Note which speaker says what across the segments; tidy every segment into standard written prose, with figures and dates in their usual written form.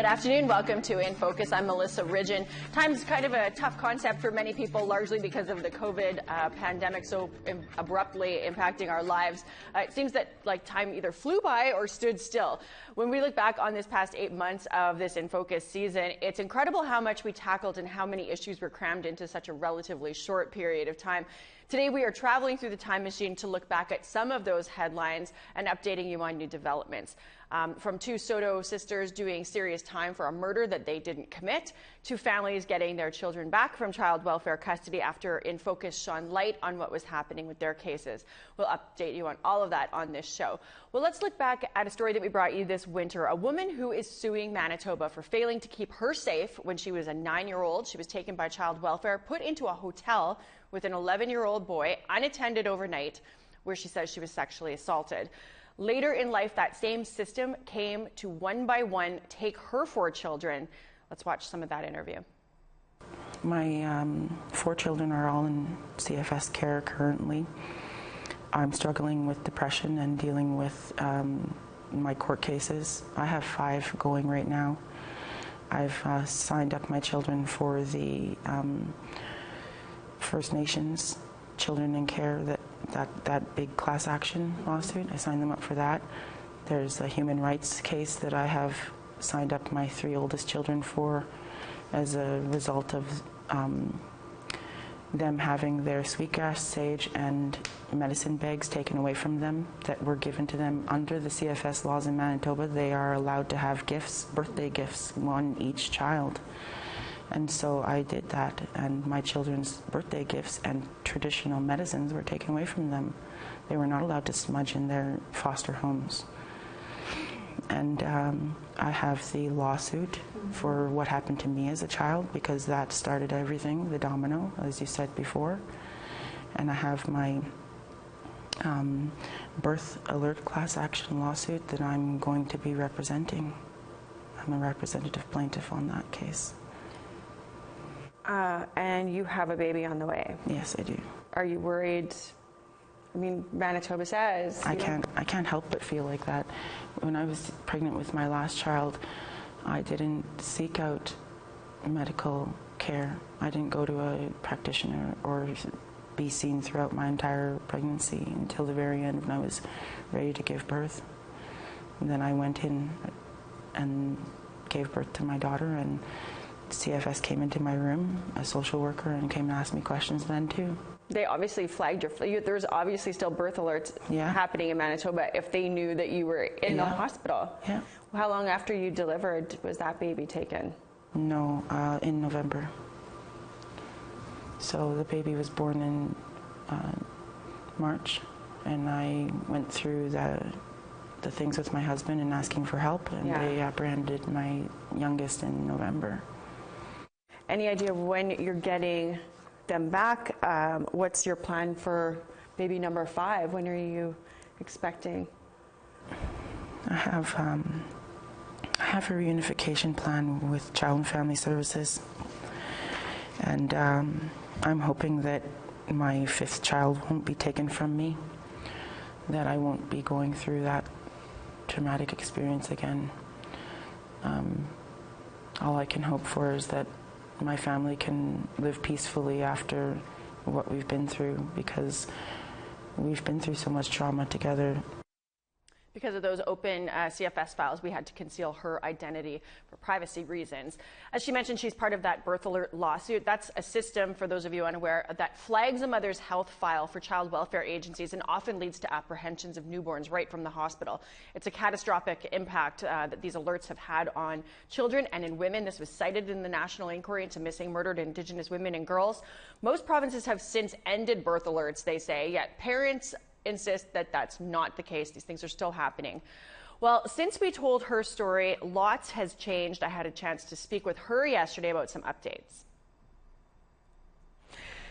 Speaker 1: afternoon. Welcome to InFocus. I'm Melissa Ridgen. Time's kind of a tough concept for many people, largely because of the COVID pandemic so abruptly impacting our lives. It seems that time either flew by or stood still. When we look back on this past 8 months of this InFocus season, it's incredible how much we tackled and how many issues were crammed into such a relatively short period of time. Today, we are traveling through the time machine to look back at some of those headlines and updating you on new developments. From two Soto sisters doing serious time for a murder that they didn't commit, to families getting their children back from child welfare custody after InFocus shone light on what was happening with their cases. We'll update you on all of that on this show. Well, let's look back at a story that we brought you this winter. A woman who is suing Manitoba for failing to keep her safe when she was a 9-year-old. She was taken by child welfare, put into a hotel with an 11-year-old boy, unattended overnight, where she says she was sexually assaulted. Later in life, that same system came to one by one take her 4 children. Let's watch some of that interview.
Speaker 2: My 4 children are all in CFS care currently. I'm struggling with depression and dealing with my court cases. I have 5 going right now. I've signed up my children for the First Nations Children in Care, that big class action lawsuit. I signed them up for that. There's a human rights case that I have signed up my 3 oldest children for as a result of them having their sweetgrass, sage, and medicine bags taken away from them that were given to them under the CFS laws in Manitoba. They are allowed to have gifts, birthday gifts, 1 each child. And so I did that, and my children's birthday gifts and traditional medicines were taken away from them. They were not allowed to smudge in their foster homes. And I have the lawsuit for what happened to me as a child, because that started everything, the domino, as you said before. And I have my birth alert class action lawsuit that I'm going to be representing. I'm a representative plaintiff on that case.
Speaker 1: And you have a baby on the way.
Speaker 2: Yes, I do.
Speaker 1: Are you worried? I mean, Manitoba says...
Speaker 2: I can't help but feel like that. When I was pregnant with my last child, I didn't seek out medical care. I didn't go to a practitioner or be seen throughout my entire pregnancy until the very end when I was ready to give birth. And then I went in and gave birth to my daughter, and CFS came into my room, a social worker, and came and asked me questions then too. They
Speaker 1: obviously flagged there's obviously still birth alerts happening in Manitoba if they knew that you were in the hospital.
Speaker 2: Yeah.
Speaker 1: How long after you delivered was that baby taken?
Speaker 2: No, in November. So the baby was born in March, and I went through the things with my husband and asking for help, and they apprehended my youngest in November.
Speaker 1: Any idea when you're getting them back? What's your plan for baby number 5? When are you expecting?
Speaker 2: I have a reunification plan with Child and Family Services, and I'm hoping that my 5th child won't be taken from me, that I won't be going through that traumatic experience again. All I can hope for is that my family can live peacefully after what we've been through, because we've been through so much trauma together.
Speaker 1: Because of those open CFS files, we had to conceal her identity for privacy reasons. As she mentioned, she's part of that birth alert lawsuit. That's a system, for those of you unaware, that flags a mother's health file for child welfare agencies and often leads to apprehensions of newborns right from the hospital. It's a catastrophic impact that these alerts have had on children and in women. This was cited in the national inquiry into missing murdered Indigenous women and girls. Most provinces have since ended birth alerts, they say, yet parents insist that that's not the case. These things are still happening. Well, since we told her story, lots has changed. I had a chance to speak with her yesterday about some updates.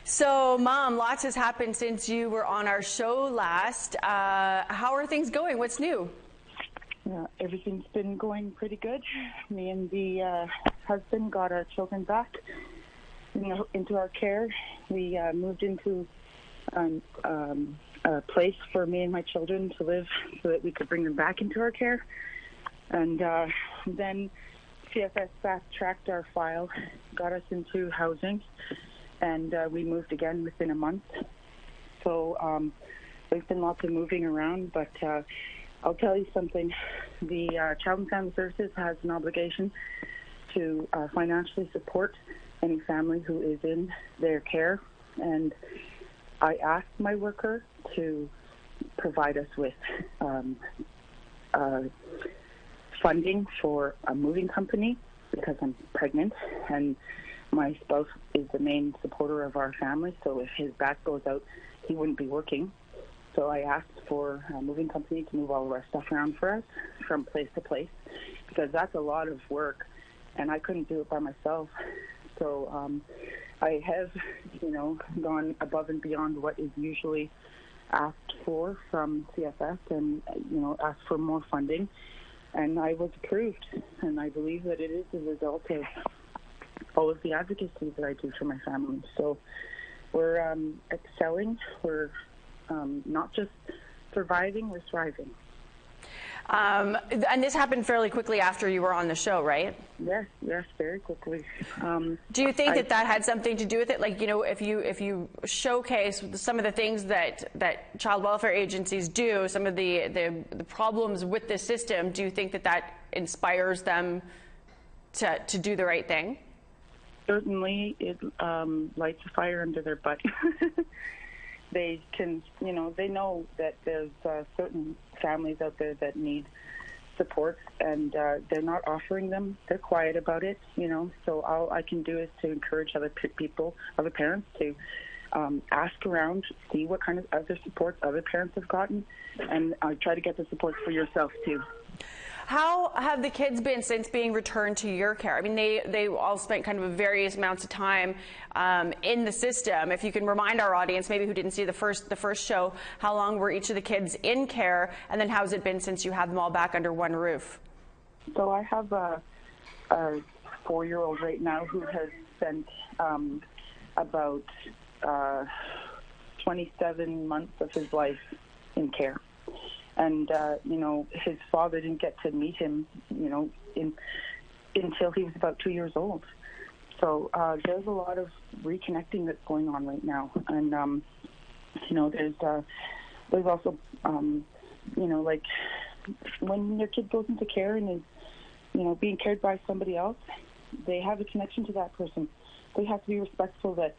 Speaker 1: So, Mom, lots has happened since you were on our show last. How are things going? What's new?
Speaker 3: Everything's been going pretty good. Me and the husband got our children back into our care. We moved into a place for me and my children to live so that we could bring them back into our care. And then CFS fast-tracked our file, got us into housing, and we moved again within a month. So there's been lots of moving around, but I'll tell you something. The Child and Family Services has an obligation to financially support any family who is in their care, and I asked my worker to provide us with funding for a moving company because I'm pregnant, and my spouse is the main supporter of our family, so if his back goes out, he wouldn't be working. So I asked for a moving company to move all of our stuff around for us from place to place, because that's a lot of work, and I couldn't do it by myself. So I have, gone above and beyond what is usually asked for from CFS and, asked for more funding. And I was approved, and I believe that it is a result of all of the advocacy that I do for my family. So we're excelling. We're not just surviving, we're thriving.
Speaker 1: And this happened fairly quickly after you were on the show, right?
Speaker 3: Yes, very quickly.
Speaker 1: Do you think that had something to do with it? Like, if you showcase some of the things that child welfare agencies do, some of the problems with the system, do you think that inspires them to do the right thing?
Speaker 3: Certainly, it lights a fire under their butt. They can, they know that there's certain families out there that need support, and they're not offering them. They're quiet about it, So all I can do is to encourage other parents to ask around, see what kind of other supports other parents have gotten, and try to get the supports for yourself too.
Speaker 1: How have the kids been since being returned to your care? I mean, they all spent kind of various amounts of time in the system. If you can remind our audience, maybe who didn't see the first show, how long were each of the kids in care, and then how's it been since you had them all back under one roof?
Speaker 3: So I have a 4-year-old right now who has spent about 27 months of his life in care. And, his father didn't get to meet him, until he was about 2 years old. So there's a lot of reconnecting that's going on right now. And, there's also, like when your kid goes into care and is, being cared by somebody else, they have a connection to that person. They have to be respectful that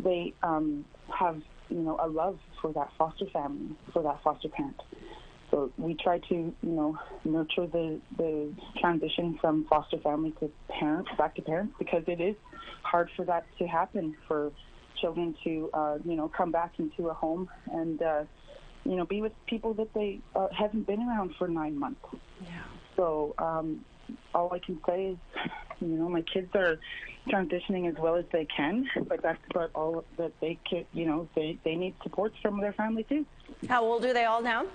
Speaker 3: they have, a love for that foster family, for that foster parent. So we try to, nurture the transition from foster family to parents, back to parents, because it is hard for that to happen, for children to, come back into a home and, be with people that they haven't been around for 9 months. Yeah. So all I can say is, my kids are transitioning as well as they can, but that's about all that they can, they need supports from their family too.
Speaker 1: How old are they all now?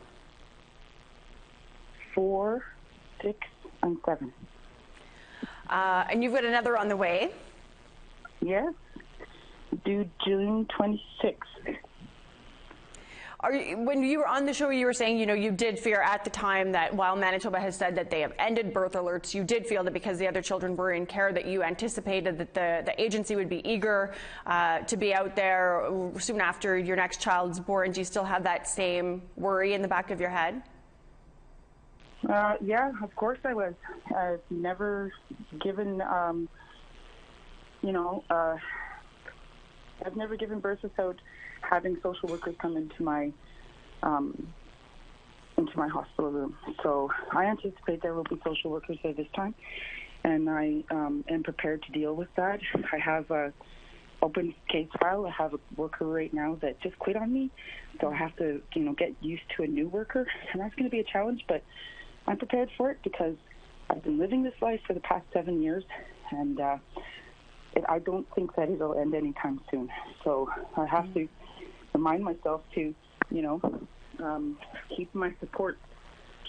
Speaker 3: 4, 6, and 7.
Speaker 1: And you've got another on the way?
Speaker 3: Yes, due June 26th.
Speaker 1: When you were on the show, you were saying, you did fear at the time that while Manitoba has said that they have ended birth alerts, you did feel that because the other children were in care, that you anticipated that the agency would be eager to be out there soon after your next child's born. Do you still have that same worry in the back of your head?
Speaker 3: Yeah, of course I was. I've never given, I've never given birth without having social workers come into my hospital room. So I anticipate there will be social workers there this time, and I am prepared to deal with that. I have a open case file. I have a worker right now that just quit on me, so I have to, get used to a new worker, and that's going to be a challenge, but I'm prepared for it because I've been living this life for the past 7 years, and I don't think that it'll end anytime soon. So I have to remind myself to, keep my support,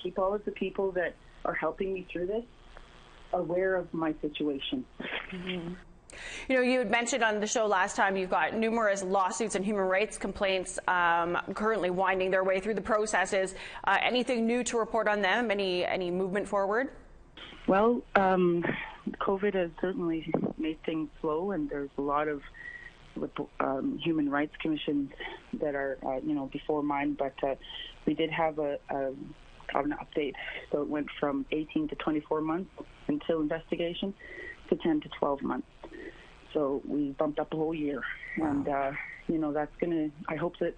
Speaker 3: keep all of the people that are helping me through this aware of my situation.
Speaker 1: Mm-hmm. You had mentioned on the show last time you've got numerous lawsuits and human rights complaints currently winding their way through the processes. Anything new to report on them? Any movement forward?
Speaker 3: Well, COVID has certainly made things slow, and there's a lot of human rights commissions that are, before mine, but we did have an update. So it went from 18 to 24 months until investigation to 10 to 12 months. So we bumped up a whole year. Wow. And, that's going to, I hope that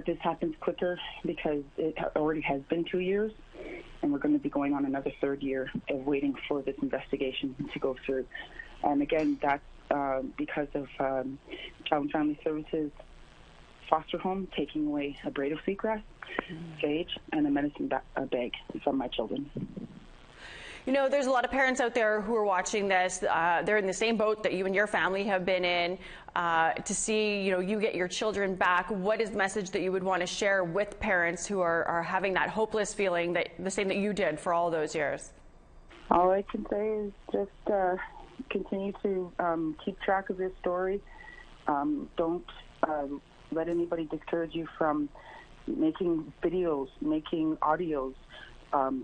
Speaker 3: this happens quicker, because it already has been 2 years, and we're going to be going on another third year of waiting for this investigation to go through. And again, that's because of Child and Family Services foster home taking away a braid of sweetgrass, sage, and a medicine bag from my children.
Speaker 1: There's a lot of parents out there who are watching this. They're in the same boat that you and your family have been in. To see, you get your children back, what is the message that you would want to share with parents who are having that hopeless feeling, that the same that you did for all those years?
Speaker 3: All I can say is just continue to keep track of your story. Don't let anybody discourage you from making videos, making audios,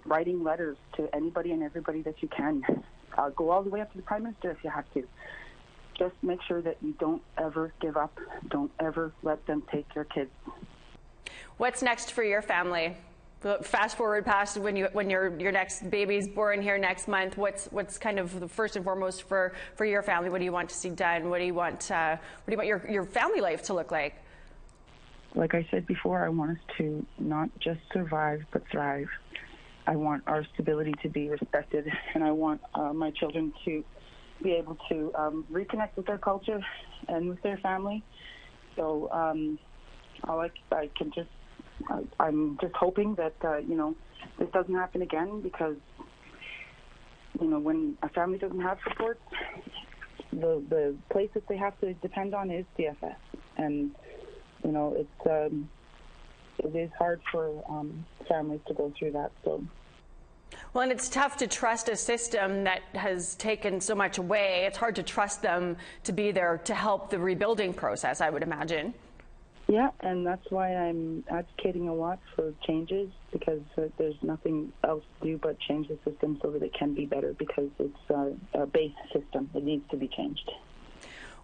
Speaker 3: writing letters to anybody and everybody that you can. Go all the way up to the Prime Minister if you have to. Just make sure that you don't ever give up. Don't ever let them take your kids.
Speaker 1: What's next for your family? Fast forward past when your next baby's born here next month. What's kind of the first and foremost for your family? What do you want to see done? What do you want your family life to look like?
Speaker 3: Like I said before, I want us to not just survive but thrive. I want our stability to be respected, and I want my children to be able to reconnect with their culture and with their family. So I'm just hoping that this doesn't happen again, because when a family doesn't have support, the place that they have to depend on is CFS, and it is hard for families to go through that. So.
Speaker 1: Well, and it's tough to trust a system that has taken so much away. It's hard to trust them to be there to help the rebuilding process, I would imagine.
Speaker 3: Yeah, and that's why I'm advocating a lot for changes, because there's nothing else to do but change the system so that it can be better, because it's a base system. It needs to be changed.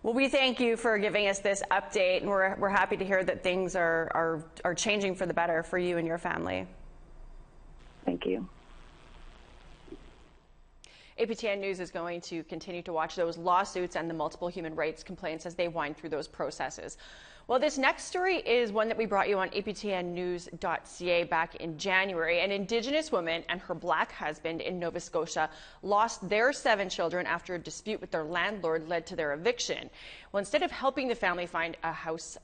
Speaker 1: Well, we thank you for giving us this update, and we're happy to hear that things are changing for the better for you and your family.
Speaker 3: Thank you.
Speaker 1: APTN News is going to continue to watch those lawsuits and the multiple human rights complaints as they wind through those processes. Well, this next story is one that we brought you on aptnnews.ca back in January. An Indigenous woman and her Black husband in Nova Scotia lost their 7 children after a dispute with their landlord led to their eviction. Well, instead of helping the family find a house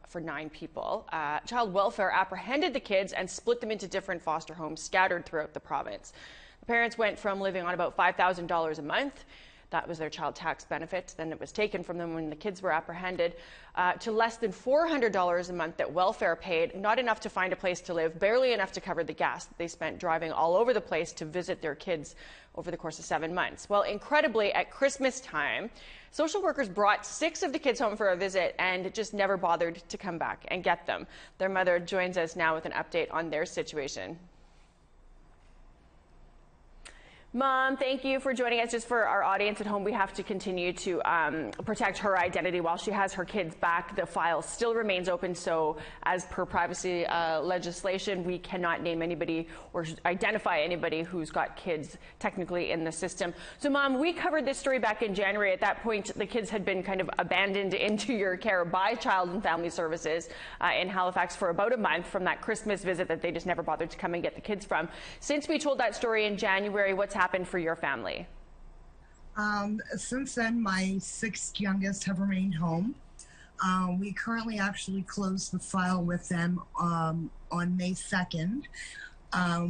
Speaker 1: for 9 people, child welfare apprehended the kids and split them into different foster homes scattered throughout the province. The parents went from living on about $5,000 a month, that was their child tax benefit, then it was taken from them when the kids were apprehended, to less than $400 a month that welfare paid, not enough to find a place to live, barely enough to cover the gas that they spent driving all over the place to visit their kids over the course of 7 months. Well, incredibly, at Christmas time, social workers brought 6 of the kids home for a visit and just never bothered to come back and get them. Their mother joins us now with an update on their situation. Mom, thank you for joining us. Just for our audience at home, we have to continue to protect her identity while she has her kids back. The file still remains open, so as per privacy legislation, we cannot name anybody or identify anybody who's got kids technically in the system. So, Mom, we covered this story back in January. At that point, the kids had been kind of abandoned into your care by Child and Family Services in Halifax for about a month from that Christmas visit that they just never bothered to come and get the kids from. Since we told that story in January, what's happened for your family?
Speaker 4: Since then, my 6 youngest have remained home. We currently actually closed the file with them on May 2nd.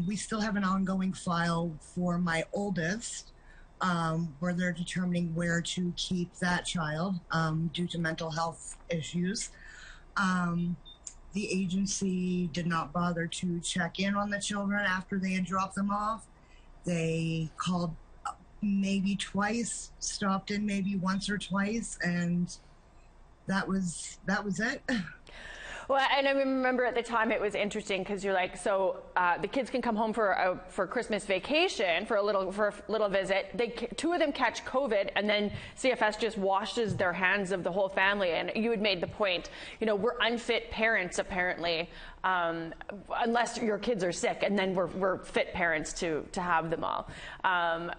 Speaker 4: We still have an ongoing file for my oldest, where they're determining where to keep that child due to mental health issues. The agency did not bother to check in on the children after they had dropped them off. They called maybe twice, stopped in maybe once or twice, and that was it.
Speaker 1: Well, and I remember at the time it was interesting because you're like, so the kids can come home for Christmas vacation for a little visit. Two of them catch COVID, and then CFS just washes their hands of the whole family. And you had made the point, we're unfit parents apparently, unless your kids are sick, and then we're fit parents to have them all. I'm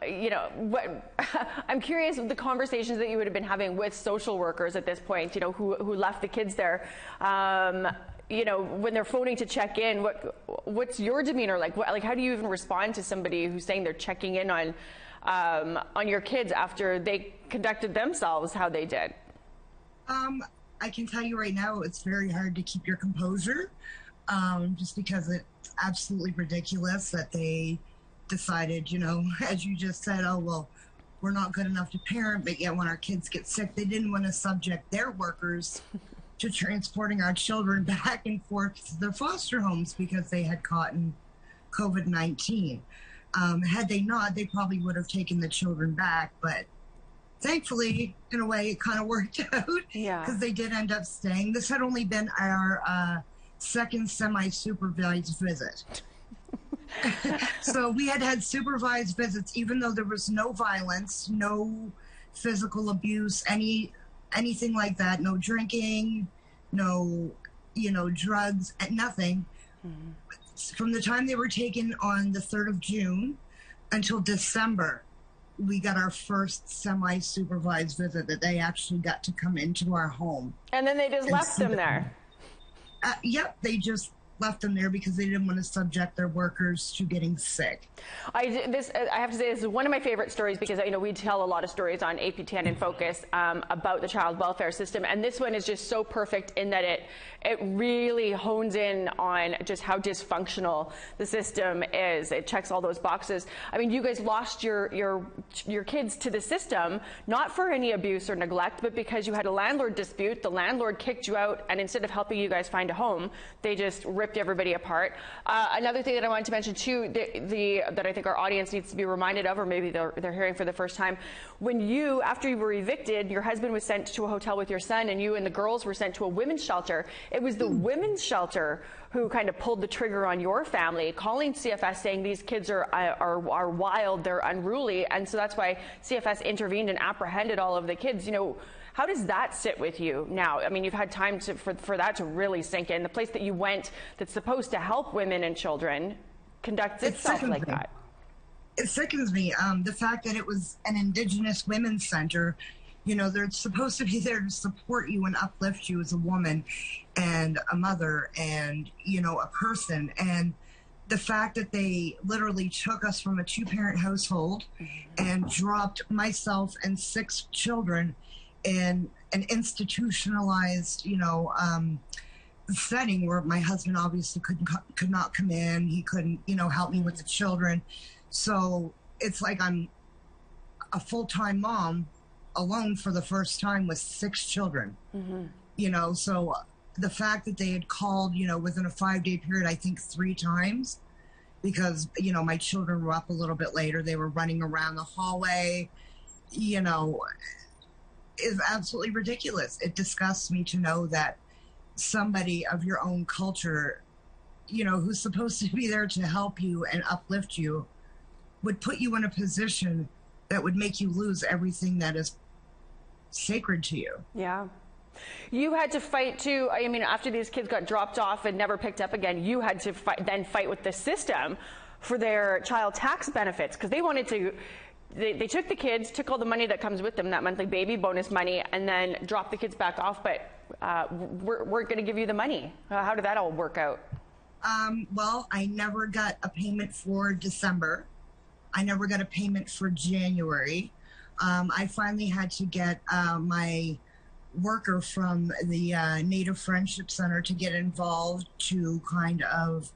Speaker 1: curious of the conversations that you would have been having with social workers at this point, who left the kids there. When they're phoning to check in, what's your demeanor like? How do you even respond to somebody who's saying they're checking in on your kids after they conducted themselves how they did?
Speaker 4: I can tell you right now, it's very hard to keep your composure, just because it's absolutely ridiculous that they decided, as you just said, oh, well, we're not good enough to parent, but yet when our kids get sick, they didn't want to subject their workers to transporting our children back and forth to their foster homes because they had caught COVID-19. Had they not, they probably would have taken the children back, but thankfully, in a way, it kind of worked out because they did end up staying. This had only been our second semi-supervised visit. So we had supervised visits, even though there was no violence, no physical abuse, anything like that, no drinking, no, drugs, and nothing. Mm-hmm. From the time they were taken on the 3rd of June until December, we got our first semi-supervised visit that they actually got to come into our home.
Speaker 1: And then they just left them there.
Speaker 4: Yep, they just left them there because they didn't want to subject their workers to getting sick.
Speaker 1: I have to say, this is one of my favorite stories because we tell a lot of stories on APTN InFocus about the child welfare system, and this one is just so perfect in that it really hones in on just how dysfunctional the system is. It checks all those boxes. I mean, you guys lost your kids to the system, not for any abuse or neglect, but because you had a landlord dispute. The landlord kicked you out, and instead of helping you guys find a home, they just ripped everybody apart. Another thing that I wanted to mention too, that I think our audience needs to be reminded of, or maybe they're hearing for the first time, when after you were evicted, your husband was sent to a hotel with your son, and you and the girls were sent to a women's shelter. It was the women's shelter who kind of pulled the trigger on your family, calling CFS saying these kids are wild, they're unruly, and so that's why CFS intervened and apprehended all of the kids. How does that sit with you now? I mean, you've had time for that to really sink in. The place that you went that's supposed to help women and children conducts itself like that.
Speaker 4: It sickens me. The fact that it was an Indigenous women's center, they're supposed to be there to support you and uplift you as a woman and a mother and, a person. And the fact that they literally took us from a 2-parent household and dropped myself and 6 children in an institutionalized, setting where my husband obviously could not come in. He couldn't, help me with the children. So it's like I'm a full-time mom alone for the first time with 6 children. Mm-hmm. So the fact that they had called, within a 5-day period, I think 3 times, because, my children were up a little bit later. They were running around the hallway, is absolutely ridiculous. It disgusts me to know that somebody of your own culture, who's supposed to be there to help you and uplift you, would put you in a position that would make you lose everything that is sacred to you.
Speaker 1: Yeah. You had to fight too. I mean, after these kids got dropped off and never picked up again, you had to fight with the system for their child tax benefits, because they wanted to. They took the kids, took all the money that comes with them, that monthly baby bonus money, and then dropped the kids back off, but we're going to give you the money. How did that all work out?
Speaker 4: Well, I never got a payment for December. I never got a payment for January. I finally had to get my worker from the Native Friendship Center to get involved to kind of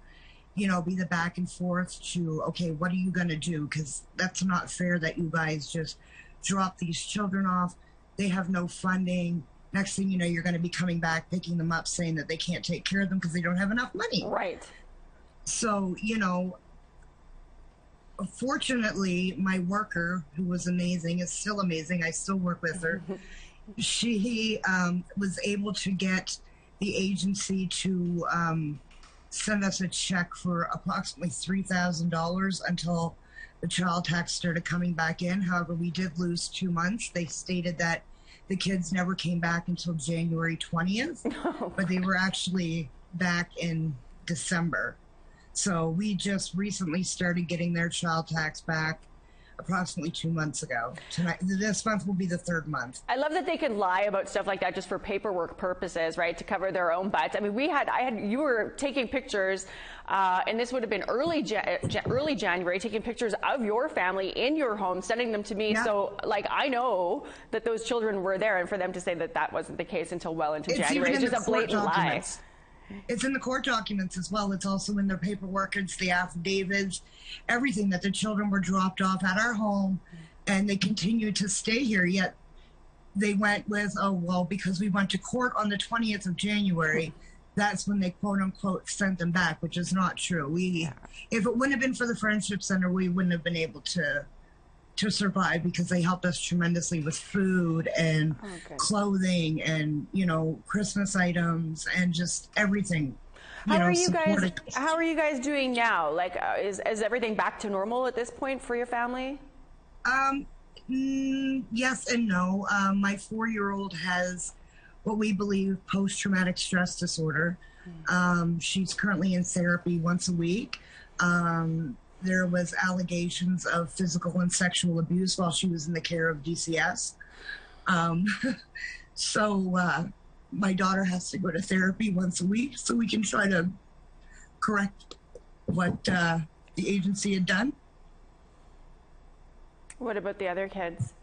Speaker 4: be the back and forth to, okay, what are you going to do? Because that's not fair that you guys just drop these children off. They have no funding. Next thing you know, you're going to be coming back, picking them up, saying that they can't take care of them because they don't have enough money.
Speaker 1: Right.
Speaker 4: So, fortunately, my worker, who was amazing, is still amazing. I still work with her. She was able to get the agency to send us a check for approximately $3,000 until the child tax started coming back in. However, we did lose 2 months. They stated that the kids never came back until January 20th, but they were actually back in December. So we just recently started getting their child tax back approximately 2 months ago. This month will be the 3rd month.
Speaker 1: I love that they can lie about stuff like that just for paperwork purposes, right? To cover their own butts. I mean, you were taking pictures, and this would have been early January, taking pictures of your family in your home, sending them to me. Yeah. So, like, I know that those children were there, and for them to say that that wasn't the case until well into January, it's just a blatant lie.
Speaker 4: It's in the court documents as well. It's also in their paperwork. It's the affidavits, everything that the children were dropped off at our home, and they continue to stay here. Yet they went with, oh, well, because we went to court on the 20th of January, that's when they quote unquote sent them back, which is not true. If it wouldn't have been for the Friendship Center, we wouldn't have been able to survive, because they helped us tremendously with food and clothing and, you know, Christmas items and just everything.
Speaker 1: How are you guys doing now? Like, is everything back to normal at this point for your family?
Speaker 4: Yes and no. My 4-year-old has what we believe post-traumatic stress disorder. She's currently in therapy once a week. There was allegations of physical and sexual abuse while she was in the care of DCS. So my daughter has to go to therapy once a week so we can try to correct what the agency had done.
Speaker 1: What about the other kids?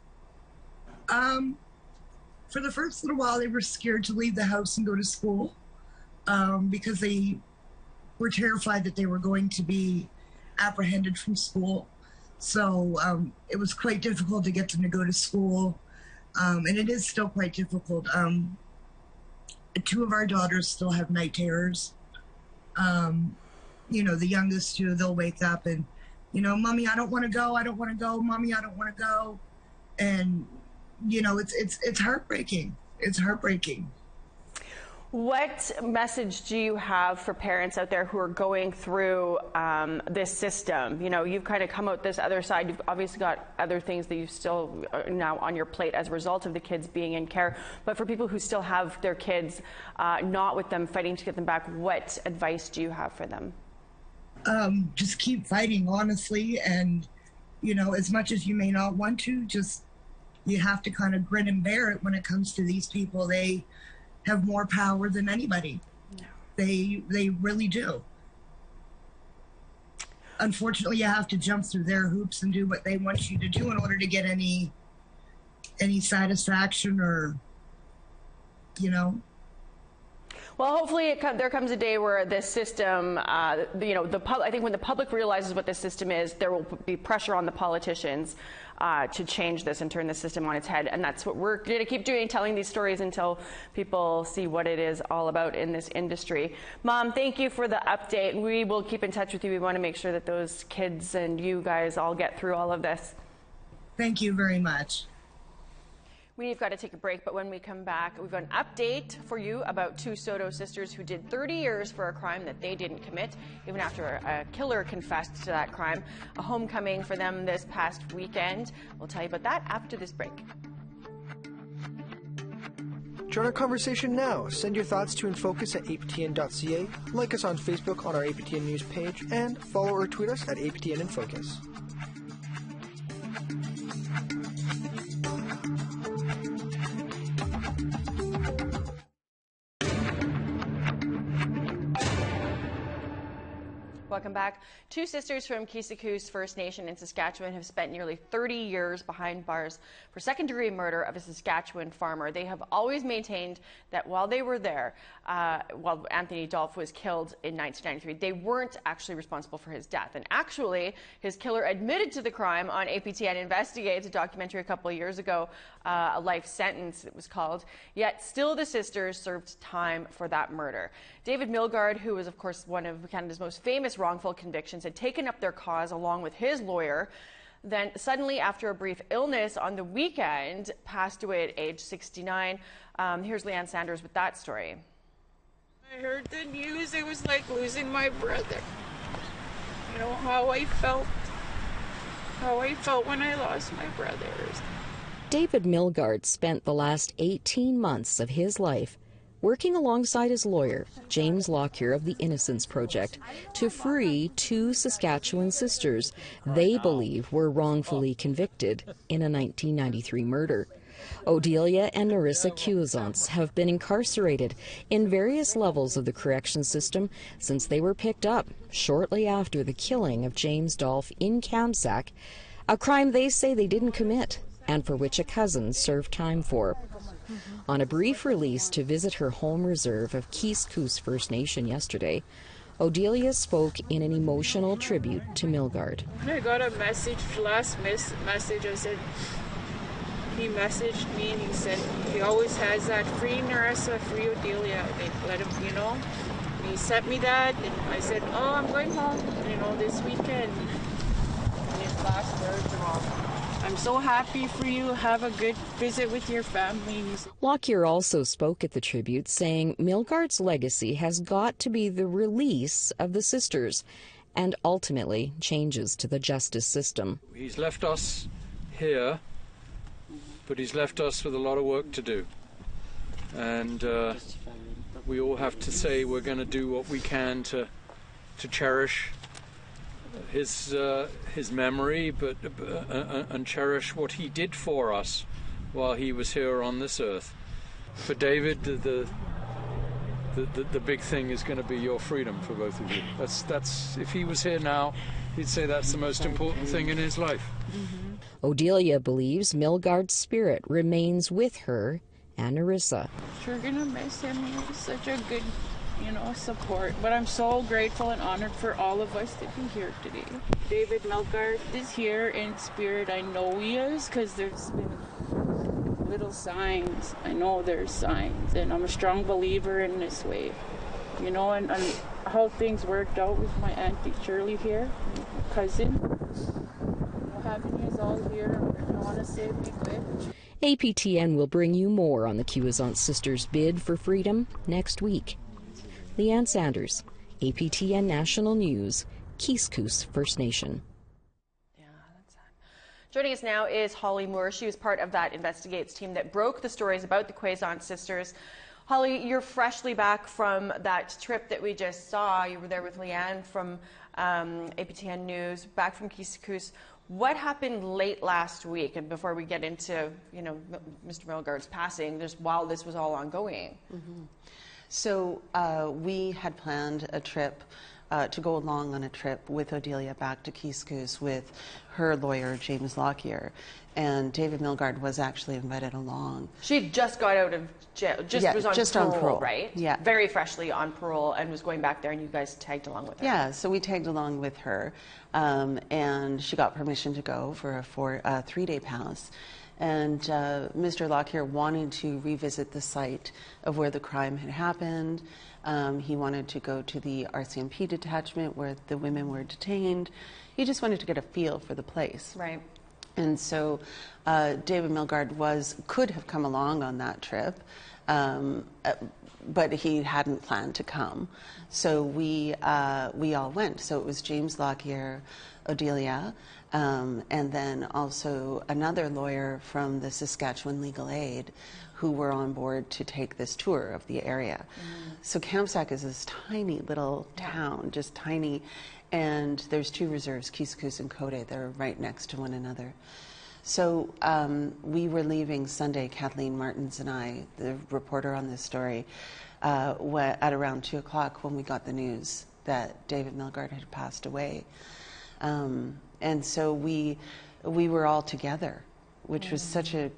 Speaker 4: For the first little while, they were scared to leave the house and go to school because they were terrified that they were going to be apprehended from school. So it was quite difficult to get them to go to school. And it is still quite difficult. 2 of our daughters still have night terrors. You know, the youngest 2, they'll wake up and, you know, Mommy, I don't want to go. I don't want to go. Mommy, I don't want to go. And, you know, it's heartbreaking. It's heartbreaking.
Speaker 1: What message do you have for parents out there who are going through this system? You know, you've kind of come out this other side. You've obviously got other things that you still are now on your plate as a result of the kids being in care. But for people who still have their kids not with them, fighting to get them back, what advice do you have for them?
Speaker 4: Just keep fighting, honestly. And, you know, as much as you may not want to, just you have to kind of grin and bear it when it comes to these people. They have more power than anybody. No. They really do. Unfortunately, you have to jump through their hoops and do what they want you to do in order to get any satisfaction or, you know.
Speaker 1: Well, hopefully there comes a day where this system, you know, I think when the public realizes what this system is, there will be pressure on the politicians to change this and turn the system on its head. And that's what we're going to keep doing, telling these stories until people see what it is all about in this industry. Mom, thank you for the update. We will keep in touch with you. We want to make sure that those kids and you guys all get through all of this.
Speaker 4: Thank you very much.
Speaker 1: We've got to take a break, but when we come back, we've got an update for you about 2 Soto sisters who did 30 years for a crime that they didn't commit, even after a killer confessed to that crime. A homecoming for them this past weekend. We'll tell you about that after this break.
Speaker 5: Join our conversation now. Send your thoughts to InFocus at APTN.ca, like us on Facebook on our APTN News page, and follow or tweet us at APTN InFocus.
Speaker 1: Welcome back. 2 sisters from Quewzance First Nation in Saskatchewan have spent nearly 30 years behind bars for second-degree murder of a Saskatchewan farmer. They have always maintained that while they were there, while Anthony Dolph was killed in 1993, they weren't actually responsible for his death. And actually, his killer admitted to the crime on APTN Investigates, a documentary a couple of years ago, a life sentence it was called. Yet still the sisters served time for that murder. David Milgaard, who was of course one of Canada's most famous wrongful convictions, had taken up their cause along with his lawyer. Then suddenly, after a brief illness on the weekend, passed away at age 69. Here's Leanne Sanders with that story.
Speaker 6: I heard the news, it was like losing my brother. You know, how I felt when I lost my brothers.
Speaker 7: David Milgaard spent the last 18 months of his life working alongside his lawyer, James Lockyer of the Innocence Project, to free two Saskatchewan sisters they believe were wrongfully convicted in a 1993 murder. Odelia and Nerissa Quewzance have been incarcerated in various levels of the correction system since they were picked up shortly after the killing of James Dolph in Kamsack, a crime they say they didn't commit and for which a cousin served time for. On a brief release to visit her home reserve of Quewzance First Nation yesterday, Odelia spoke in an emotional tribute to Milgaard.
Speaker 6: I got a message, message, I said, he messaged me and he said he always has that free Nerissa, free Odelia. They let him, you know. And he sent me that and I said, oh, I'm going home, you know, this weekend. And his last words were, I'm so happy for you. Have a good visit with your family.
Speaker 7: Lockyer also spoke at the tribute, saying Milgaard's legacy has got to be the release of the sisters and ultimately changes to the justice system.
Speaker 8: He's left us here, but he's left us with a lot of work to do. And we all have to say we're going to do what we can to cherish his memory, but and cherish what he did for us while he was here on this earth. For David, the big thing is going to be your freedom for both of you. That's if he was here now, he'd say that's the most important thing in his life.
Speaker 7: Odelia believes Milgaard's spirit remains with her and Nerissa.
Speaker 6: Sure gonna miss him. He was such a good, you know, support. But I'm so grateful and honored for all of us to be here today. David Milgaard is here in spirit. I know he is because there's been little signs. I know there's signs, and I'm a strong believer in this way. You know, and how things worked out with my Auntie Shirley here, my cousin. Having you all here, I want to say be good.
Speaker 7: APTN will bring you more on the Quewzance sisters' bid for freedom next week. Leanne Sanders, APTN National News, Quewzance First Nation.
Speaker 1: Yeah, that's sad. Joining us now is Holly Moore. She was part of that Investigates team that broke the stories about the Quewzance sisters. Holly, you're freshly back from that trip that we just saw. You were there with Leanne from APTN News, back from Quewzance. What happened late last week, and before we get into, you know, Mr. Milgaard's passing, just while this was all ongoing?
Speaker 9: So we had planned a trip to go along on a trip with Odelia back to Quewzance with her lawyer, James Lockyer, and David Milgaard was actually invited along.
Speaker 1: She just got out of jail, was on parole, right?
Speaker 9: Yeah.
Speaker 1: Very freshly on parole and was going back there, and you guys tagged along with her.
Speaker 9: Yeah, so we tagged along with her, and she got permission to go for a 3-day pass. And Mr. Lockyer wanted to revisit the site of where the crime had happened. He wanted to go to the RCMP detachment where the women were detained. He just wanted to get a feel for the place.
Speaker 1: Right.
Speaker 9: And so David Milgaard could have come along on that trip, but he hadn't planned to come. So we all went. So it was James Lockyer, Odelia, and then also another lawyer from the Saskatchewan Legal Aid who were on board to take this tour of the area. So Kamsack is this tiny little town, just tiny, and there's 2 reserves, Quewzance and Cote. They're right next to one another. So we were leaving Sunday, Kathleen Martins and I, the reporter on this story, at around 2 o'clock when we got the news that David Milgaard had passed away. And so we were all together, which was such a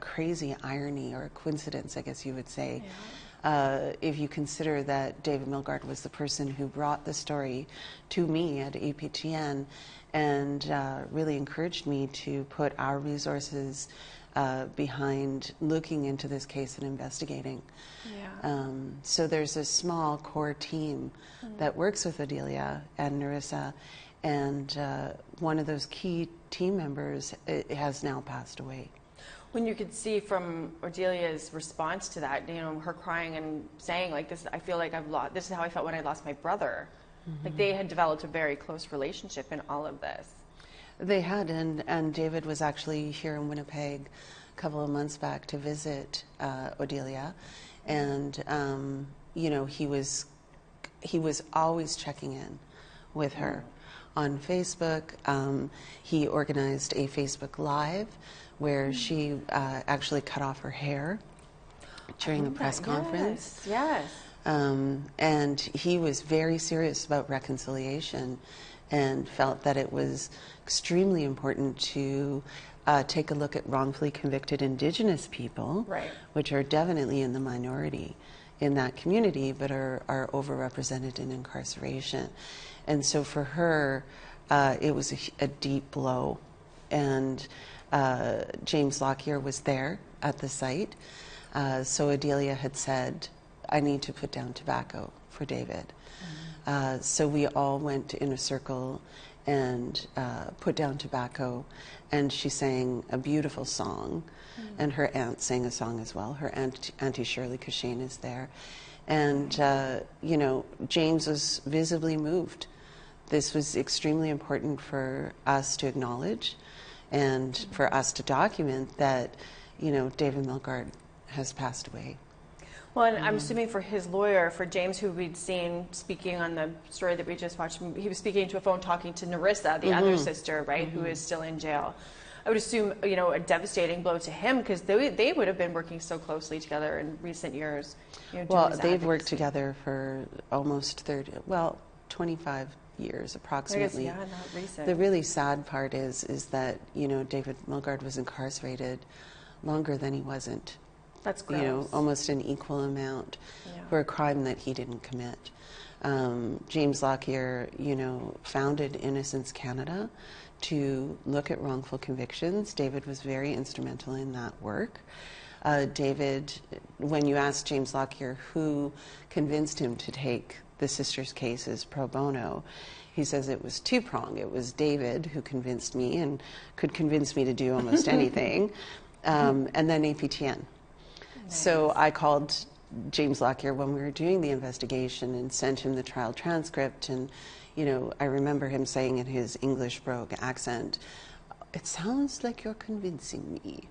Speaker 9: crazy irony, or a coincidence, I guess you would say. If you consider that David Milgaard was the person who brought the story to me at APTN and really encouraged me to put our resources behind looking into this case and investigating. So there's a small core team that works with Odelia and Nerissa, and one of those key team members has now passed away.
Speaker 1: When you could see from Odelia's response to that, you know, her crying and saying, like, this, I feel like I've lost, this is how I felt when I lost my brother. Like, they had developed a very close relationship in all of this.
Speaker 9: They had, and David was actually here in Winnipeg a couple of months back to visit Odelia, and you know, he was always checking in with her on Facebook. He organized a Facebook Live where she actually cut off her hair during a press conference.
Speaker 1: Yes.
Speaker 9: And he was very serious about reconciliation and felt that it was extremely important to take a look at wrongfully convicted Indigenous people, which are definitely in the minority in that community, but are overrepresented in incarceration. And so for her, it was a deep blow. And James Lockyer was there at the site. So Odelia had said, I need to put down tobacco for David. So we all went in a circle and put down tobacco, and she sang a beautiful song, and her aunt sang a song as well. Her aunt, Auntie Shirley Cushane, is there. And, you know, James was visibly moved. This was extremely important for us to acknowledge and for us to document that, you know, David Milgaard has passed away.
Speaker 1: Well, and I'm assuming for his lawyer, for James, who we'd seen speaking on the story that we just watched, he was speaking to a phone talking to Nerissa, the other sister, right, who is still in jail. I would assume, you know, a devastating blow to him, because they would have been working so closely together in recent years. You know,
Speaker 9: well, they've worked together for almost 25 years approximately.
Speaker 1: I guess, yeah, not recent.
Speaker 9: The really sad part is that, you know, David Milgaard was incarcerated longer than he wasn't.
Speaker 1: That's gross.
Speaker 9: You know, almost an equal amount for a crime that he didn't commit. James Lockyer, you know, founded Innocence Canada to look at wrongful convictions. David was very instrumental in that work. David, when you asked James Lockyer who convinced him to take the sisters' cases pro bono, he says it was two-pronged. It was David who convinced me and could convince me to do almost anything, and then APTN. Nice. So I called James Lockyer when we were doing the investigation and sent him the trial transcript, and you know, I remember him saying in his English brogue accent, "It sounds like you're convincing me."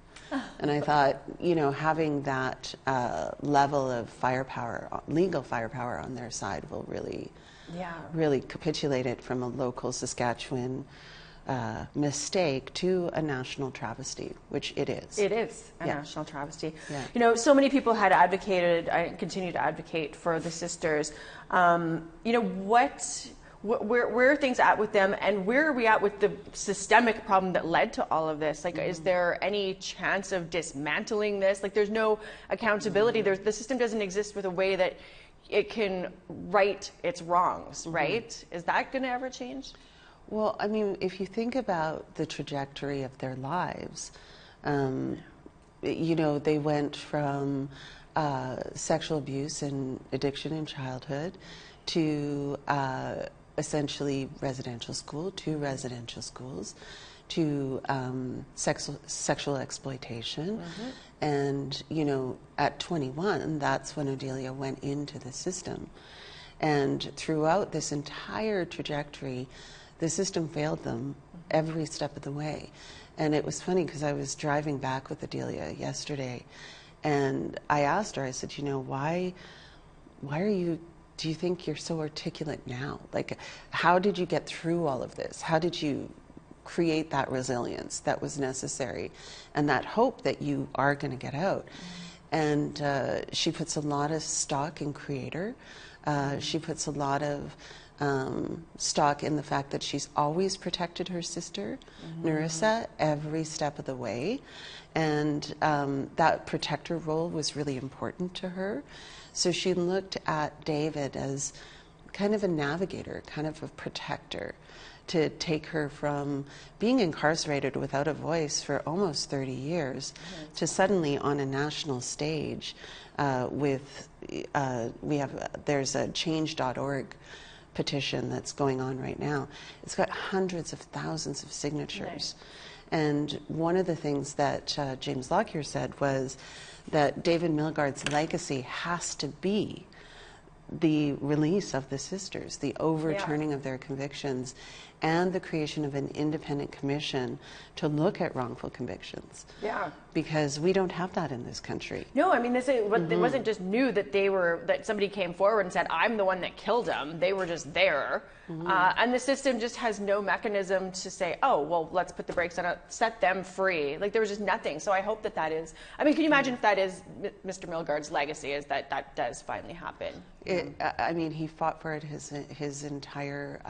Speaker 9: And I thought, you know, having that level of firepower, legal firepower on their side will really, really capitulate it from a local Saskatchewan mistake to a national travesty, which it is.
Speaker 1: It is a national travesty. You know, so many people had advocated, I continue to advocate for the sisters. You know, where are things at with them, and where are we at with the systemic problem that led to all of this? Like, is there any chance of dismantling this? Like, there's no accountability. The system doesn't exist with a way that it can right its wrongs, right? Is that going to ever change?
Speaker 9: Well, I mean, if you think about the trajectory of their lives, you know, they went from sexual abuse and addiction in childhood to essentially residential school, 2 residential schools, to sexual exploitation. And, you know, at 21, that's when Odelia went into the system. And throughout this entire trajectory, the system failed them every step of the way. And it was funny because I was driving back with Odelia yesterday, and I asked her, I said, you know, why are you, do you think you're so articulate now? Like, how did you get through all of this? How did you create that resilience that was necessary and that hope that you are going to get out? And she puts a lot of stock in Creator. She puts a lot of stock in the fact that she's always protected her sister, Nerissa, every step of the way. And that protector role was really important to her. So she looked at David as kind of a navigator, kind of a protector, to take her from being incarcerated without a voice for almost 30 years to suddenly on a national stage with, there's a change.org petition that's going on right now. It's got hundreds of thousands of signatures. And one of the things that James Lockyer said was that David Milgaard's legacy has to be the release of the sisters, the overturning of their convictions, and the creation of an independent commission to look at wrongful convictions.
Speaker 1: Yeah.
Speaker 9: Because we don't have that in this country.
Speaker 1: No, I mean, it wasn't just new that somebody came forward and said, I'm the one that killed him. They were just there. And the system just has no mechanism to say, oh, well, let's put the brakes on it, set them free. Like, there was just nothing. So I hope that is, I mean, can you imagine if that is Mr. Milgaard's legacy, is that does finally happen?
Speaker 9: I mean, he fought for it his entire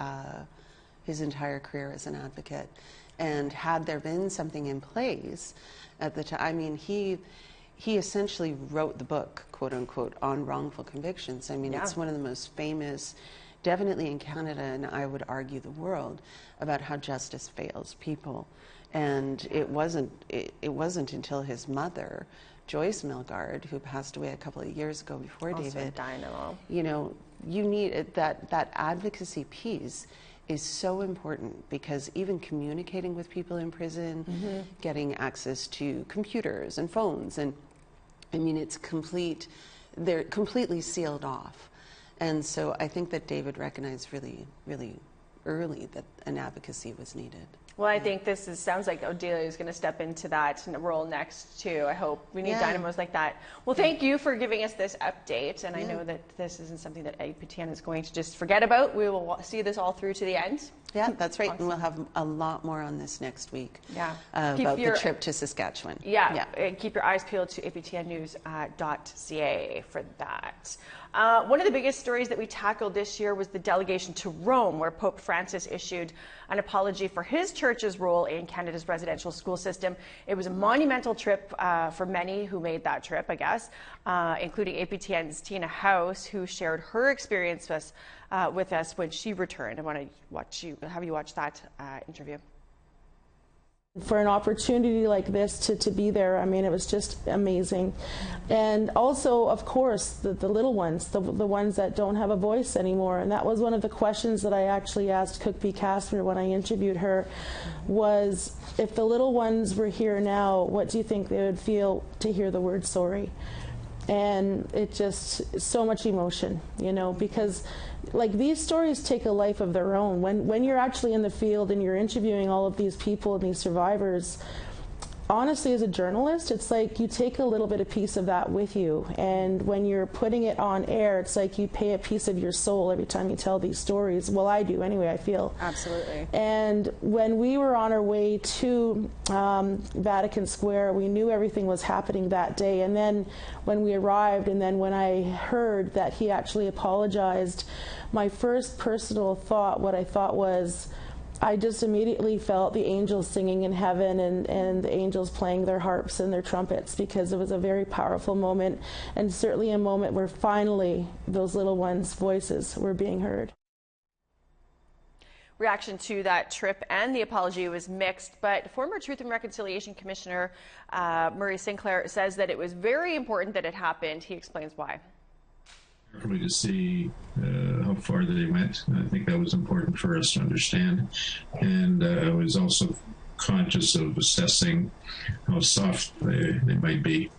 Speaker 9: career as an advocate. And had there been something in place at the time, I mean, he essentially wrote the book, quote unquote, on wrongful convictions. I mean, it's one of the most famous, definitely in Canada, and I would argue the world, about how justice fails people. And it wasn't until his mother, Joyce Milgaard, who passed away a couple of years ago before David, you know, you need that advocacy piece is so important, because even communicating with people in prison, getting access to computers and phones, and I mean, they're completely sealed off. And so I think that David recognized really, really early that an advocacy was needed.
Speaker 1: Well, I think sounds like Odelia is going to step into that role next, too. I hope we need dynamos like that. Well, thank you for giving us this update. And I know that this isn't something that APTN is going to just forget about. We will see this all through to the end.
Speaker 9: Yeah, that's right. Awesome. And we'll have a lot more on this next week about the trip to Saskatchewan.
Speaker 1: And keep your eyes peeled to aptnnews.ca for that. One of the biggest stories that we tackled this year was the delegation to Rome, where Pope Francis issued an apology for his church's role in Canada's residential school system. It was a monumental trip for many who made that trip, I guess, including APTN's Tina House, who shared her experience with us when she returned. I want to have you watch that interview.
Speaker 10: For an opportunity like this to be there, I mean, it was just amazing. And also, of course, the little ones, the ones that don't have a voice anymore. And that was one of the questions that I actually asked Cook B. Casper when I interviewed her, was if the little ones were here now, what do you think they would feel to hear the word sorry? And it just, so much emotion, you know, because like these stories take a life of their own. When you're actually in the field and you're interviewing all of these people and these survivors, honestly, as a journalist, it's like you take a little bit of piece of that with you. And when you're putting it on air, it's like you pay a piece of your soul every time you tell these stories. Well, I do anyway, I feel.
Speaker 1: Absolutely.
Speaker 10: And when we were on our way to Vatican Square, we knew everything was happening that day. And then when we arrived, and then when I heard that he actually apologized, my first personal thought, what I thought was, I just immediately felt the angels singing in heaven and the angels playing their harps and their trumpets, because it was a very powerful moment, and certainly a moment where finally those little ones' voices were being heard.
Speaker 1: Reaction to that trip and the apology was mixed, but former Truth and Reconciliation Commissioner Murray Sinclair says that it was very important that it happened. He explains why.
Speaker 11: Carefully to see how far they went. I think that was important for us to understand. And I was also conscious of assessing how soft they might be,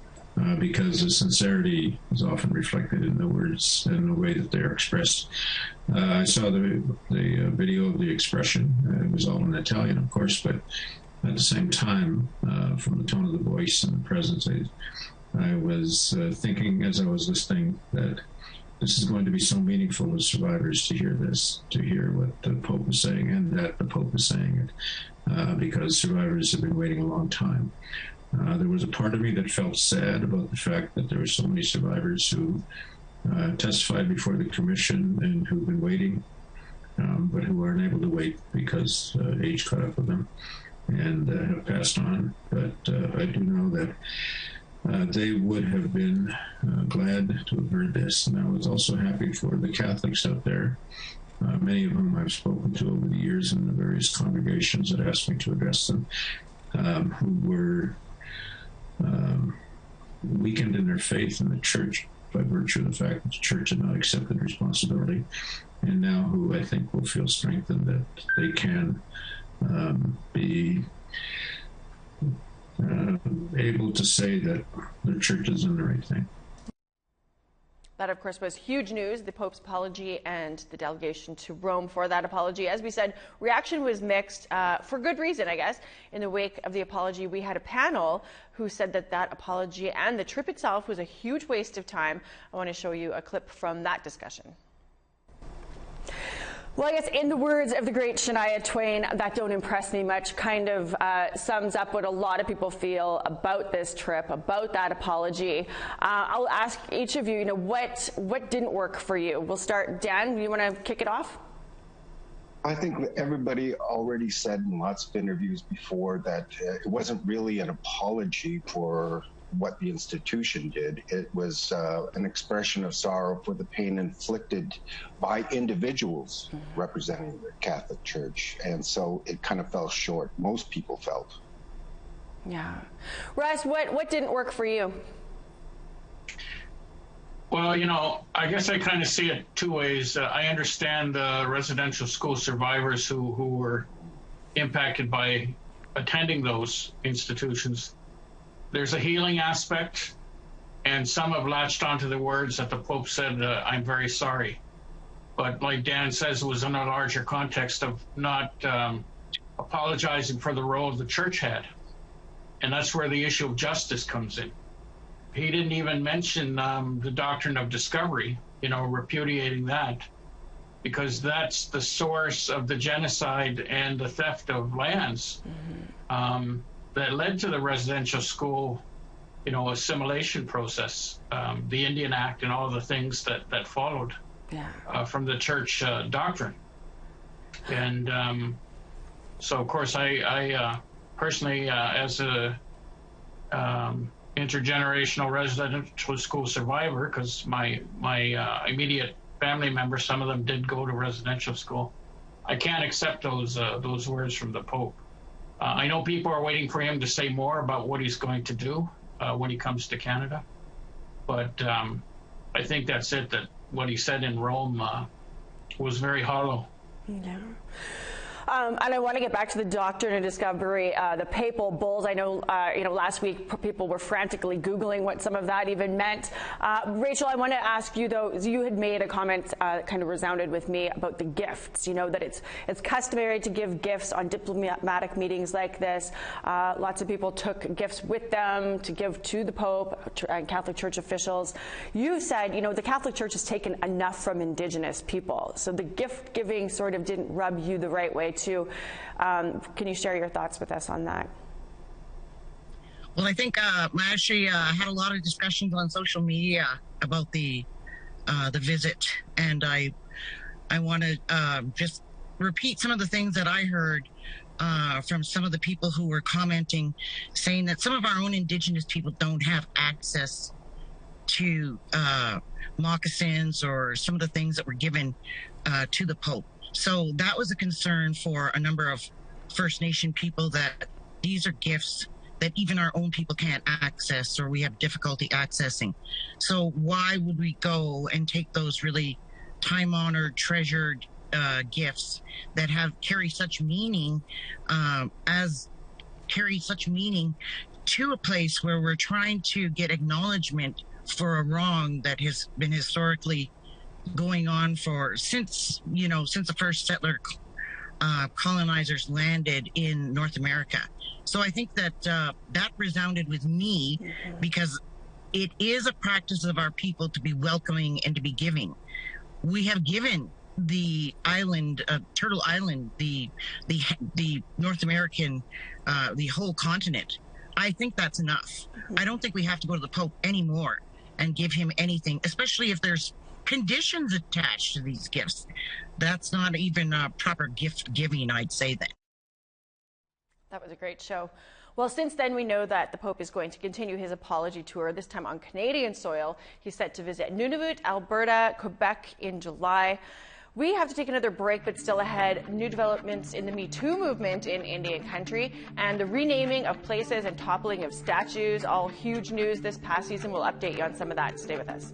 Speaker 11: because the sincerity is often reflected in the words and the way that they're expressed. I saw the video of the expression. It was all in Italian, of course, but at the same time, from the tone of the voice and the presence, I was thinking as I was listening that this is going to be so meaningful to survivors to hear this, to hear what the Pope is saying, and that the Pope is saying it, because survivors have been waiting a long time. There was a part of me that felt sad about the fact that there were so many survivors who testified before the commission and who've been waiting, but who aren't able to wait because age caught up with them and have passed on. But I do know that they would have been glad to have heard this. And I was also happy for the Catholics out there, many of whom I've spoken to over the years in the various congregations that asked me to address them, who were weakened in their faith in the church by virtue of the fact that the church had not accepted responsibility, and now who I think will feel strengthened that they can be able to say that the church is doing the right thing.
Speaker 1: That, of course, was huge news, the Pope's apology and the delegation to Rome for that apology. As we said, reaction was mixed for good reason, I guess. In the wake of the apology, we had a panel who said that that apology and the trip itself was a huge waste of time. I want to show you a clip from that discussion. Well, I guess in the words of the great Shania Twain, that don't impress me much kind of sums up what a lot of people feel about this trip, about that apology. I'll ask each of you, what didn't work for you? We'll start, Dan, you want to kick it off?
Speaker 12: I think everybody already said in lots of interviews before that it wasn't really an apology for what the institution did. It was an expression of sorrow for the pain inflicted by individuals representing the Catholic Church. And so it kind of fell short. Most people felt.
Speaker 1: Yeah. Russ, what didn't work for you?
Speaker 13: Well, I guess I kind of see it two ways. I understand the residential school survivors who were impacted by attending those institutions. There's a healing aspect, and some have latched onto the words that the Pope said, I'm very sorry. But like Dan says, it was in a larger context of not apologizing for the role the church had. And that's where the issue of justice comes in. He didn't even mention the doctrine of discovery, repudiating that, because that's the source of the genocide and the theft of lands. That led to the residential school, assimilation process, the Indian Act and all the things that followed from the church doctrine. And so, of course, I personally, as a intergenerational residential school survivor, because my immediate family members, some of them did go to residential school, I can't accept those words from the Pope. I know people are waiting for him to say more about what he's going to do when he comes to Canada. But I think that's it, that what he said in Rome was very hollow.
Speaker 1: Yeah. And I want to get back to the doctrine of discovery, the papal bulls. I know, last week people were frantically Googling what some of that even meant. Rachel, I want to ask you, though, you had made a comment kind of resounded with me about the gifts, that it's customary to give gifts on diplomatic meetings like this. Lots of people took gifts with them to give to the Pope and Catholic Church officials. You said, the Catholic Church has taken enough from Indigenous people, so the gift giving sort of didn't rub you the right way too. Can you share your thoughts with us on that?
Speaker 4: Well, I think I actually had a lot of discussions on social media about the visit, and I want to just repeat some of the things that I heard from some of the people who were commenting, saying that some of our own Indigenous people don't have access to moccasins or some of the things that were given to the Pope. So that was a concern for a number of First Nation people, that these are gifts that even our own people can't access, or we have difficulty accessing. So why would we go and take those really time-honored, treasured gifts that carry such meaning to a place where we're trying to get acknowledgement for a wrong that has been historically going on since the first settler colonizers landed in North America. So I think that that resounded with me, because it is a practice of our people to be welcoming and to be giving. We have given the island, Turtle Island, the North American, the whole continent. I think that's enough. I don't think we have to go to the Pope anymore and give him anything, especially if there's conditions attached to these gifts. That's not even proper gift giving, I'd say then.
Speaker 1: That was a great show. Well, since then, we know that the Pope is going to continue his apology tour, this time on Canadian soil. He's set to visit Nunavut, Alberta, Quebec in July. We have to take another break, but still ahead, new developments in the Me Too movement in Indian country and the renaming of places and toppling of statues, all huge news this past season. We'll update you on some of that. Stay with us.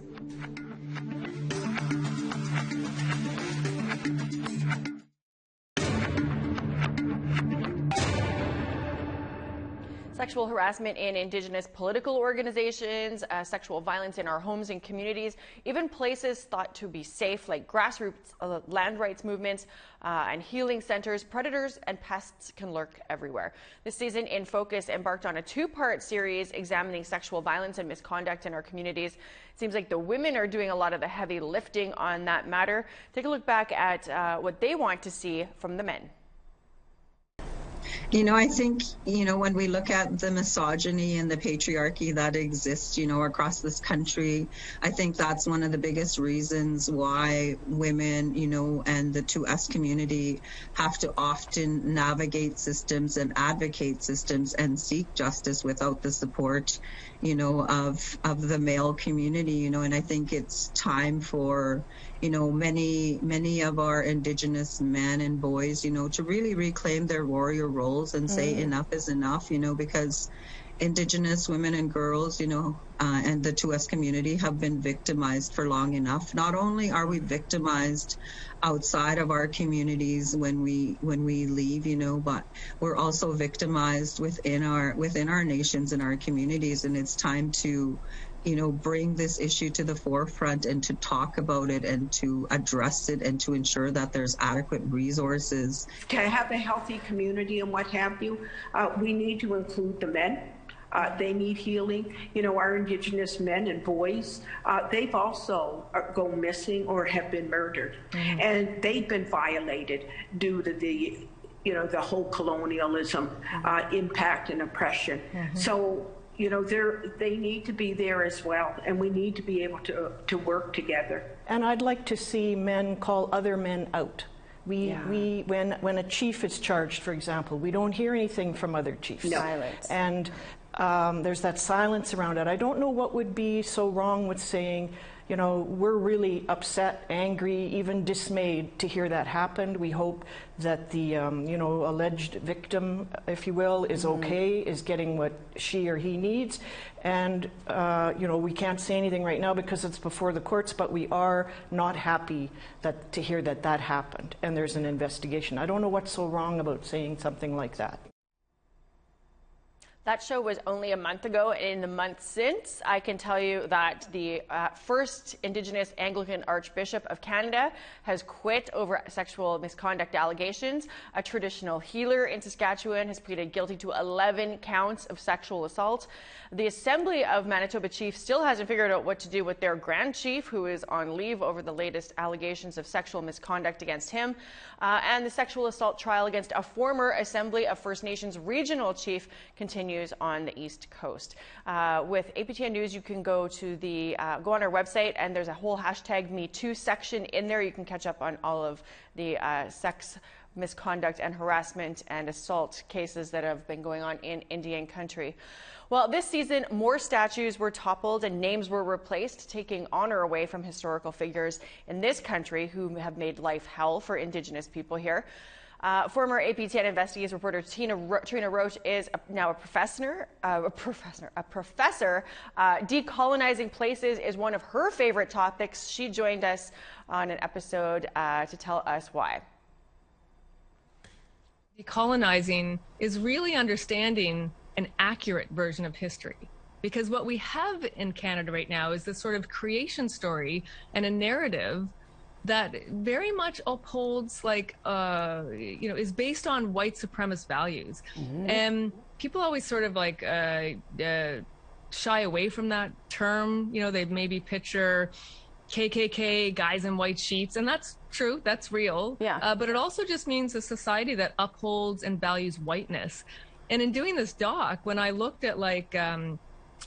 Speaker 1: Sexual harassment in Indigenous political organizations, sexual violence in our homes and communities, even places thought to be safe like grassroots land rights movements and healing centers, predators and pests can lurk everywhere. This season, InFocus embarked on a two-part series examining sexual violence and misconduct in our communities. It seems like the women are doing a lot of the heavy lifting on that matter. Take a look back at what they want to see from the men.
Speaker 14: You know, I think, you know, when we look at the misogyny and the patriarchy that exists, you know, across this country, I think that's one of the biggest reasons why women, you know, and the 2S community have to often navigate systems and advocate systems and seek justice without the support, you know, of the male community, you know, and I think it's time for, you know, many of our Indigenous men and boys, you know, to really reclaim their warrior roles and say enough is enough, you know, because Indigenous women and girls, you know, and the 2S community have been victimized for long enough. Not only are we victimized outside of our communities when we leave, you know, but we're also victimized within our nations and our communities, and it's time to, you know, bring this issue to the forefront and to talk about it and to address it and to ensure that there's adequate resources.
Speaker 15: To have a healthy community and what have you, we need to include the men. They need healing. You know, our Indigenous men and boys, they've also go missing or have been murdered. And they've been violated due to the, you know, the whole colonialism impact and oppression. So, you know, they need to be there as well, and we need to be able to work together.
Speaker 16: And I'd like to see men call other men out. When a chief is charged, for example, we don't hear anything from other chiefs.
Speaker 1: No. Silence.
Speaker 16: And there's that silence around it. I don't know what would be so wrong with saying, you know, we're really upset, angry, even dismayed to hear that happened. We hope that the, you know, alleged victim, if you will, is okay, is getting what she or he needs. And, you know, we can't say anything right now because it's before the courts, but we are not happy to hear that happened and there's an investigation. I don't know what's so wrong about saying something like that.
Speaker 1: That show was only a month ago, and in the month since, I can tell you that the first Indigenous Anglican Archbishop of Canada has quit over sexual misconduct allegations. A traditional healer in Saskatchewan has pleaded guilty to 11 counts of sexual assault. The Assembly of Manitoba Chiefs still hasn't figured out what to do with their Grand Chief, who is on leave over the latest allegations of sexual misconduct against him. And the sexual assault trial against a former Assembly of First Nations regional chief continues on the East Coast. With APTN News, you can go to go on our website, and there's a whole #MeToo section in there. You can catch up on all of the sex misconduct and harassment and assault cases that have been going on in Indian country. Well, this season, more statues were toppled and names were replaced, taking honor away from historical figures in this country who have made life hell for Indigenous people here. Former APTN Investigates reporter Trina Roche is now a professor. Decolonizing places is one of her favorite topics. She joined us on an episode to tell us why.
Speaker 17: Decolonizing is really understanding an accurate version of history. Because what we have in Canada right now is this sort of creation story and a narrative that very much upholds, like, you know, is based on white supremacist values. And people always sort of like shy away from that term. You know, they maybe picture KKK guys in white sheets, and that's true, that's real. Yeah. But it also just means a society that upholds and values whiteness. And in doing this doc, when I looked at, like, you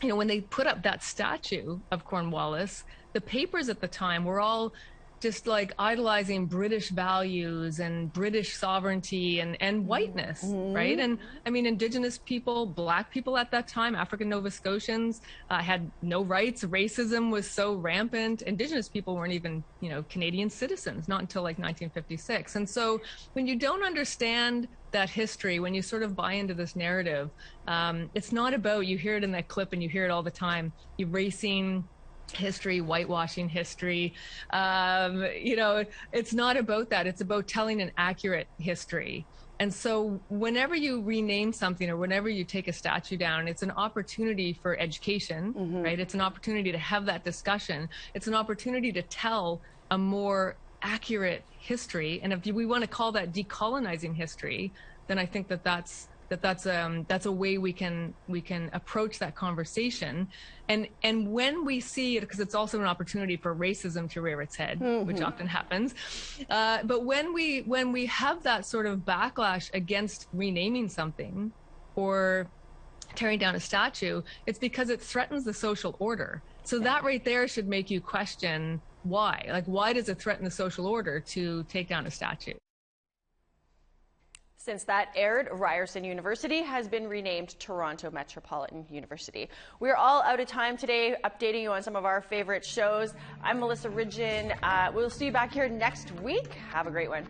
Speaker 17: know, when they put up that statue of Cornwallis, the papers at the time were all just like idolizing British values and British sovereignty and whiteness, right? And I mean, Indigenous people, Black people at that time, African Nova Scotians, had no rights. Racism was so rampant. Indigenous people weren't even, you know, Canadian citizens, not until like 1956. And so when you don't understand that history, when you sort of buy into this narrative, it's not about, you hear it in that clip and you hear it all the time, erasing history, whitewashing history. You know, it's not about that. It's about telling an accurate history. And so whenever you rename something or whenever you take a statue down, it's an opportunity for education, right? It's an opportunity to have that discussion. It's an opportunity to tell a more accurate history. And if we want to call that decolonizing history, then I think that's a way we can approach that conversation. And when we see it, because it's also an opportunity for racism to rear its head, which often happens. But when we have that sort of backlash against renaming something or tearing down a statue, it's because it threatens the social order. So that right there should make you question why. Like, why does it threaten the social order to take down a statue?
Speaker 1: Since that aired, Ryerson University has been renamed Toronto Metropolitan University. We're all out of time today, updating you on some of our favorite shows. I'm Melissa Ridgen. We'll see you back here next week. Have a great one.